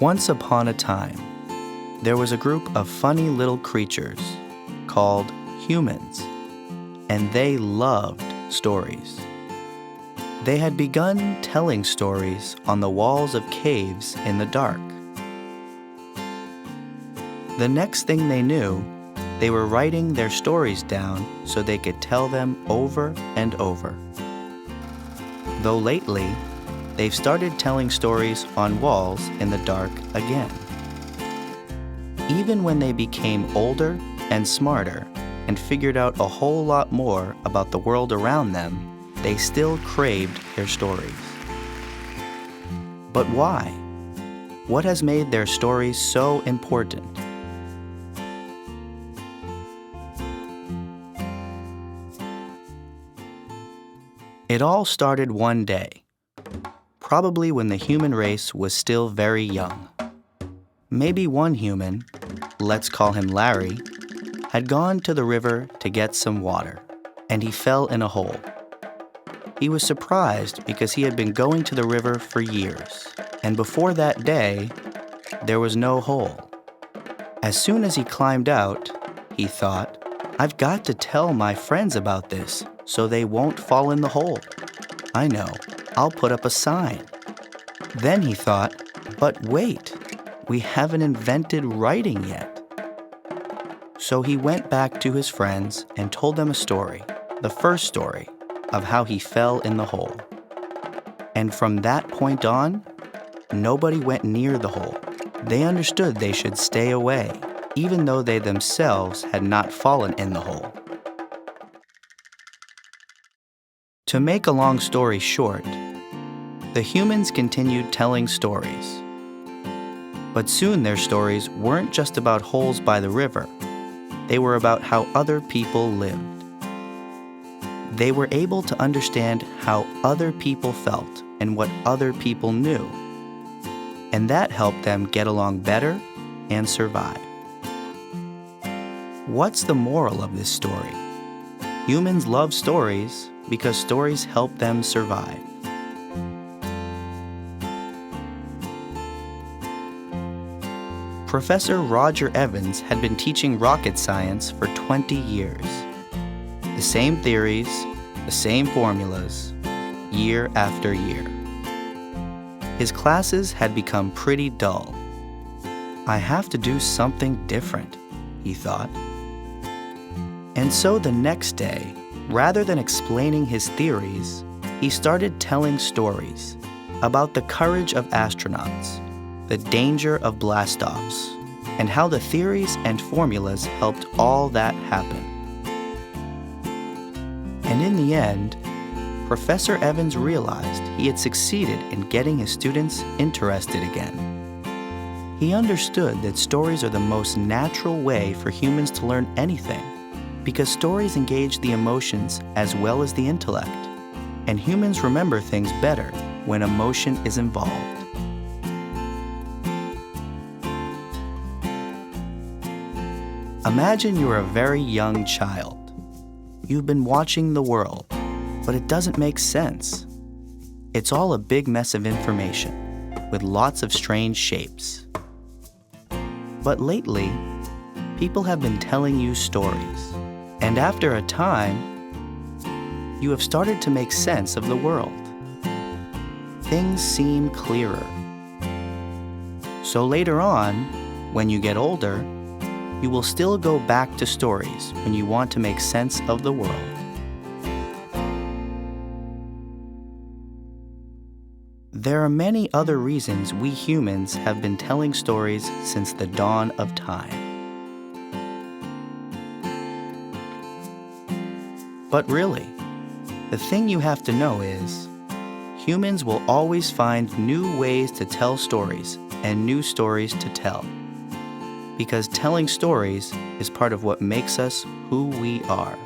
Once upon a time, there was a group of funny little creatures called humans, and they loved stories. They had begun telling stories on the walls of caves in the dark. The next thing they knew, they were writing their stories down so they could tell them over and over. Though lately, they've started telling stories on walls in the dark again. Even when they became older and smarter and figured out a whole lot more about the world around them, they still craved their stories. But why? What has made their stories so important? It all started one day, probably when the human race was still very young. Maybe one human, let's call him Larry, had gone to the river to get some water, and he fell in a hole. He was surprised because he had been going to the river for years, and before that day, there was no hole. As soon as he climbed out, he thought, I've got to tell my friends about this so they won't fall in the hole. I know, I'll put up a sign. Then he thought, but wait, we haven't invented writing yet. So he went back to his friends and told them a story, the first story, of how he fell in the hole. And from that point on, nobody went near the hole. They understood they should stay away, even though they themselves had not fallen in the hole. To make a long story short, the humans continued telling stories. But soon their stories weren't just about holes by the river. They were about how other people lived. They were able to understand how other people felt and what other people knew. And that helped them get along better and survive. What's the moral of this story? Humans love stories because stories help them survive. Professor Roger Evans had been teaching rocket science for 20 years. The same theories, the same formulas, year after year. His classes had become pretty dull. I have to do something different, he thought. And so the next day, rather than explaining his theories, he started telling stories about the courage of astronauts, the danger of blastoffs, and how the theories and formulas helped all that happen. And in the end, Professor Evans realized he had succeeded in getting his students interested again. He understood that stories are the most natural way for humans to learn anything, because stories engage the emotions as well as the intellect, and humans remember things better when emotion is involved. Imagine you're a very young child. You've been watching the world, but it doesn't make sense. It's all a big mess of information, with lots of strange shapes. But lately, people have been telling you stories. And after a time, you have started to make sense of the world. Things seem clearer. So later on, when you get older, you will still go back to stories when you want to make sense of the world. There are many other reasons we humans have been telling stories since the dawn of time. But really, the thing you have to know is, humans will always find new ways to tell stories and new stories to tell. Because telling stories is part of what makes us who we are.